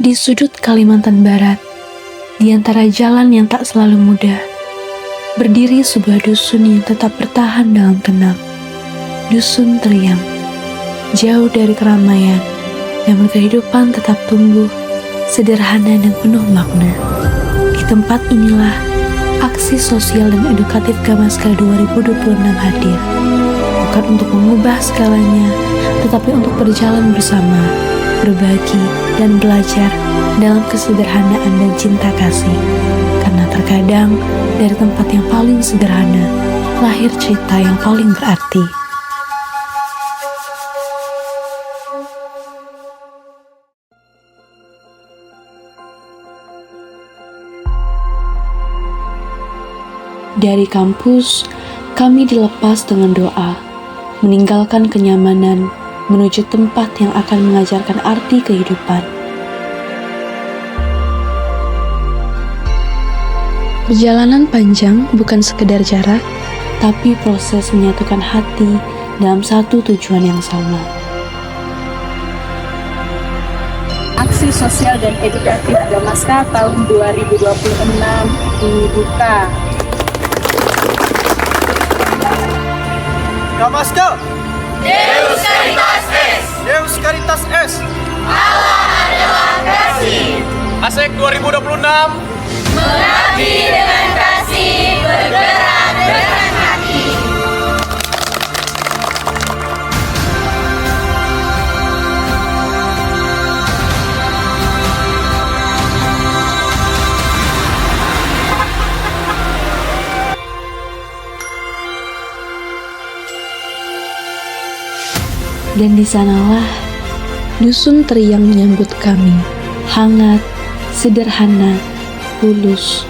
Di sudut Kalimantan Barat, di antara jalan yang tak selalu mudah, berdiri sebuah dusun yang tetap bertahan dalam tenang. Dusun Teriang, jauh dari keramaian, namun kehidupan tetap tumbuh, sederhana dan penuh makna. Di tempat inilah, aksi sosial dan edukatif Gamaska 2026 hadir. Bukan untuk mengubah skalanya, tetapi untuk berjalan bersama, berbagi, dan belajar dalam kesederhanaan dan cinta kasih. Karena terkadang, dari tempat yang paling sederhana, lahir cerita yang paling berarti. Dari kampus, kami dilepas dengan doa, meninggalkan kenyamanan, menuju tempat yang akan mengajarkan arti kehidupan. Perjalanan panjang bukan sekedar jarak, tapi proses menyatukan hati dalam satu tujuan yang sama. Aksi sosial dan edukatif Gamaska tahun 2026 dibuka. Gamaska Deus Caritas Es. Deus Caritas Es. Allah adalah kasih. ASEK 2026 Mengabdi dengan kasih, bergerak dengan hati. Dan di sanalah dusun Teriang menyambut kami, hangat, sederhana, tulus.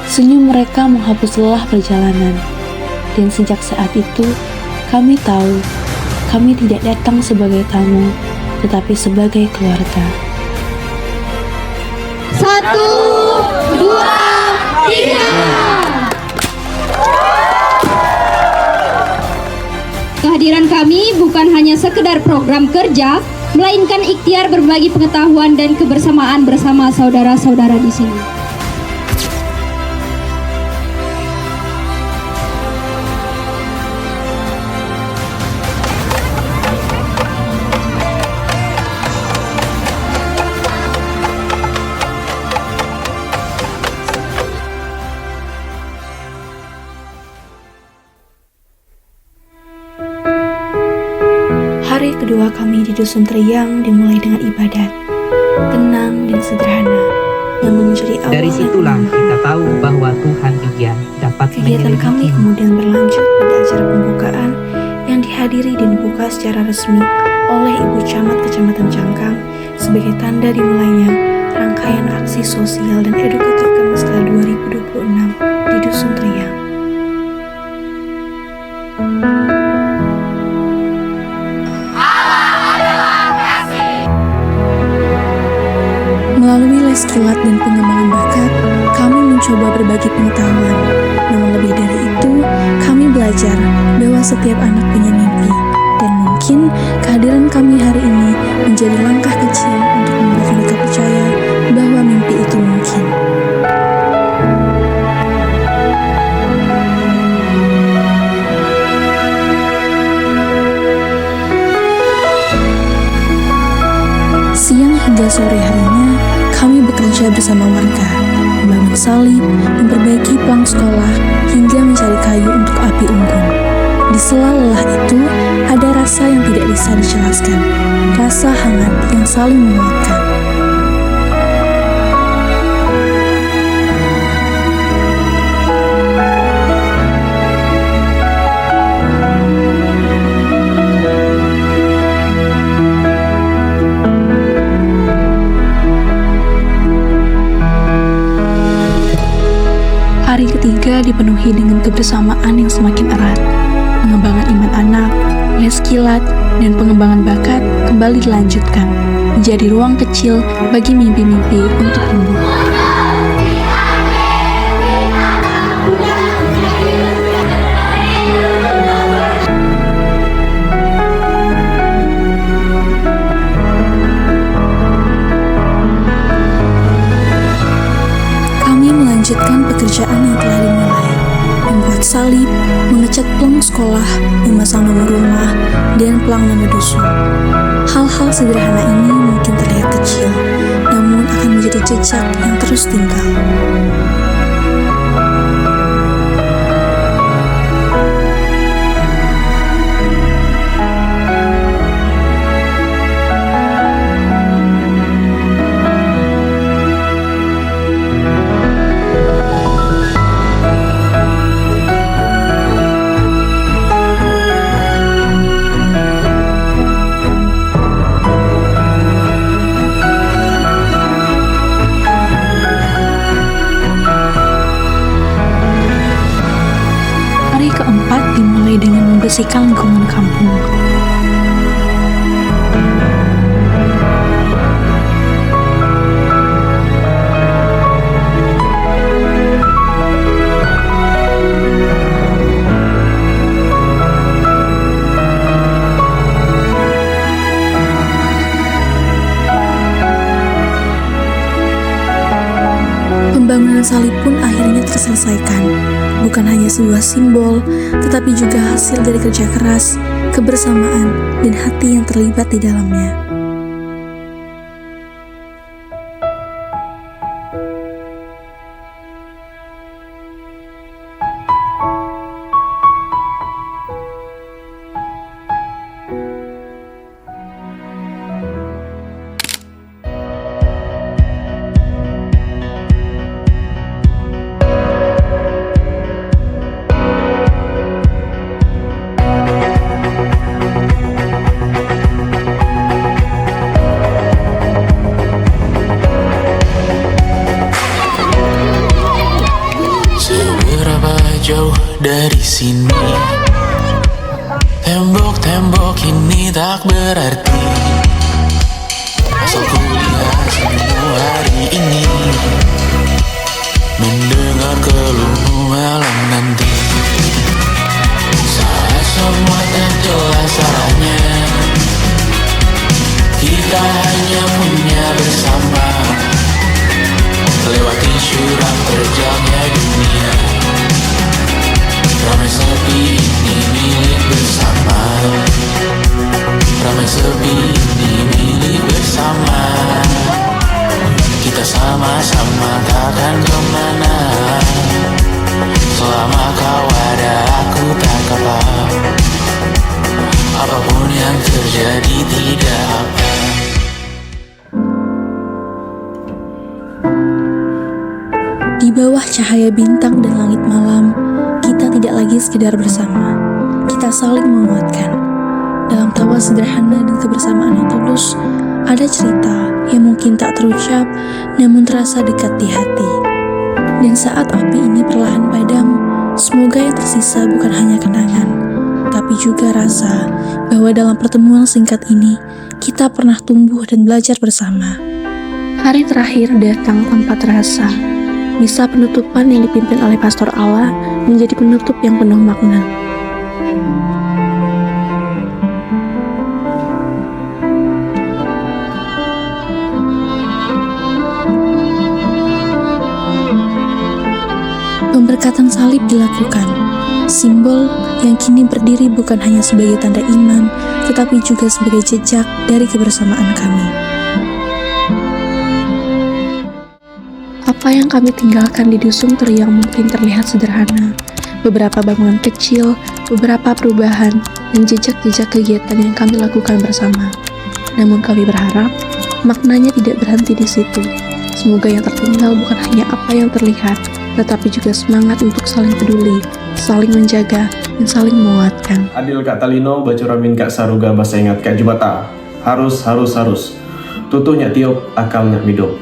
Senyum mereka menghapus lelah perjalanan, dan sejak saat itu kami tahu kami tidak datang sebagai tamu, tetapi sebagai keluarga. 1, 2, 3. Kehadiran kami bukan hanya sekedar program kerja, melainkan ikhtiar berbagi pengetahuan dan kebersamaan bersama saudara-saudara di sini. Hari kedua kami di Dusun Teriang dimulai dengan ibadat, tenang dan sederhana, yang menjadi awal. Dari situlah kita tahu bahwa Tuhan juga dapat Kegiatan kami kemudian berlanjut pada acara pembukaan yang dihadiri dan dibuka secara resmi oleh Ibu Camat Kecamatan Cangkang sebagai tanda dimulainya rangkaian aksi sosial dan edukatif Gamaska 2026 di Dusun Teriang. Melalui les kilat dan pengembangan bakat, kami mencoba berbagi pengetahuan. Namun lebih dari itu, kami belajar bahwa setiap anak punya mimpi. Dan mungkin kehadiran kami hari ini menjadi langkah kecil untuk membuat mereka percaya bahwa mimpi itu mungkin. Siang hingga sore harinya, kami bekerja bersama warga, membangun salib, memperbaiki pulang sekolah, hingga mencari kayu untuk api unggun. Di sela lelah itu, ada rasa yang tidak bisa dijelaskan, rasa hangat yang saling menguatkan. Hari ketiga dipenuhi dengan kebersamaan yang semakin erat. Pengembangan iman anak, les kilat, dan pengembangan bakat kembali dilanjutkan, menjadi ruang kecil bagi mimpi-mimpi untuk tumbuh. sekolah, memasang nomor rumah, dan pelang nama dusun. Hal-hal sederhana ini mungkin terlihat kecil, namun akan menjadi jejak yang terus tinggal. Hari keempat dimulai dengan membersihkan lingkungan kampung. Pembangunan salib pun akhirnya terselesaikan. Bukan hanya sebuah simbol, tetapi juga hasil dari kerja keras, kebersamaan, dan hati yang terlibat di dalamnya. Jauh dari sini, tembok-tembok ini tak berarti. Asal ku lihat semua hari ini, mendengar keluhmu malam nanti. Saat semua terjelas arahnya, kita hanya punya bersama, lewati syurang terjangnya dunia. Ramai sepi ini milik bersama, ramai sepi ini milik bersama. Kita sama-sama takkan kemana, selama kau ada aku tak apa. Apapun yang terjadi tidak apa. Di bawah cahaya bintang dan langit malam, kita tidak lagi sekedar bersama. Kita saling menguatkan. Dalam tawa sederhana dan kebersamaan yang tulus, ada cerita yang mungkin tak terucap, namun terasa dekat di hati. Dan saat api ini perlahan padam, semoga yang tersisa bukan hanya kenangan, tapi juga rasa bahwa dalam pertemuan singkat ini, kita pernah tumbuh dan belajar bersama. Hari terakhir datang tanpa terasa. Misa penutupan yang dipimpin oleh Pastor Allah menjadi penutup yang penuh makna. Pemberkatan salib dilakukan, simbol yang kini berdiri bukan hanya sebagai tanda iman, tetapi juga sebagai jejak dari kebersamaan kami. Apa yang kami tinggalkan di dusun teriang mungkin terlihat sederhana, beberapa bangunan kecil, beberapa perubahan, dan jejak-jejak kegiatan yang kami lakukan bersama. Namun kami berharap maknanya tidak berhenti di situ. Semoga yang tertinggal bukan hanya apa yang terlihat, tetapi juga semangat untuk saling peduli, saling menjaga, dan saling menguatkan. Adil Kak Talino, Bacuramin Kak Saruga, Bahasa Ingat Kak Jubata. Harus. Tutuhnya tiup, akalnya hidup.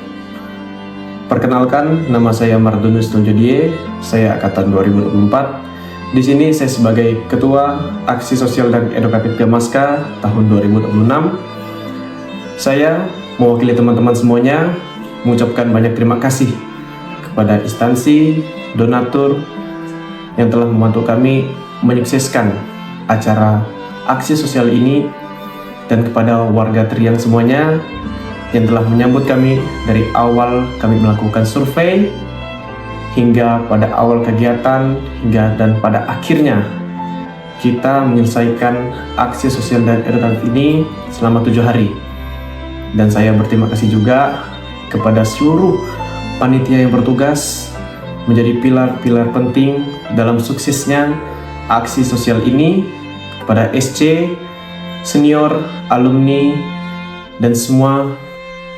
Perkenalkan, nama saya Mardunus Tunjudie, saya angkatan 2024. Di sini saya sebagai Ketua Aksi Sosial dan Edukatif Gamaska tahun 2026. Saya mewakili teman-teman semuanya mengucapkan banyak terima kasih kepada instansi, donatur yang telah membantu kami menyukseskan acara aksi sosial ini, dan kepada warga Teriang semuanya yang telah menyambut kami dari awal kami melakukan survei hingga pada awal kegiatan, hingga dan pada akhirnya kita menyelesaikan aksi sosial dan edukatif ini selama 7 hari. Dan saya berterima kasih juga kepada seluruh panitia yang bertugas menjadi pilar-pilar penting dalam suksesnya aksi sosial ini, kepada SC, senior, alumni, dan semua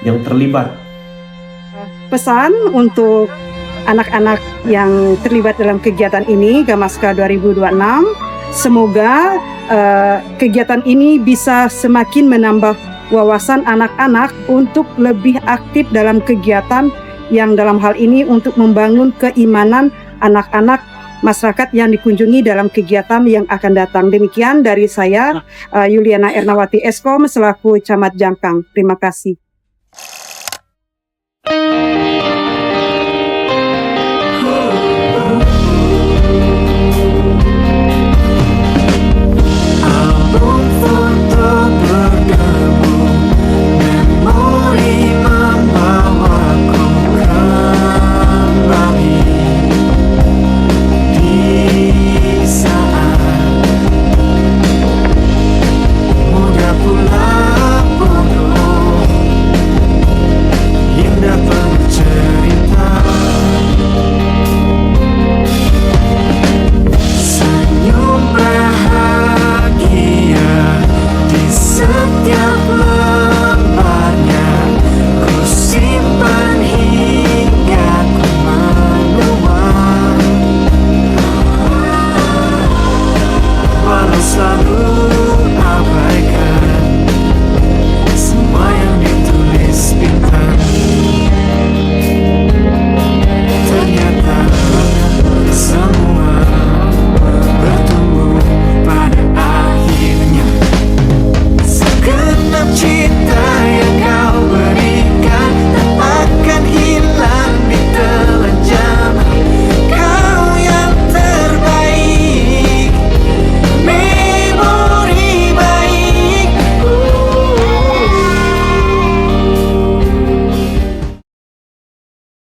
yang terlibat. Pesan untuk anak-anak yang terlibat dalam kegiatan ini, Gamaska 2026, semoga kegiatan ini bisa semakin menambah wawasan anak-anak untuk lebih aktif dalam kegiatan yang dalam hal ini untuk membangun keimanan anak-anak masyarakat yang dikunjungi dalam kegiatan yang akan datang. Demikian dari saya, Yuliana Ernawati Eskom selaku Camat Jangkang. Terima kasih.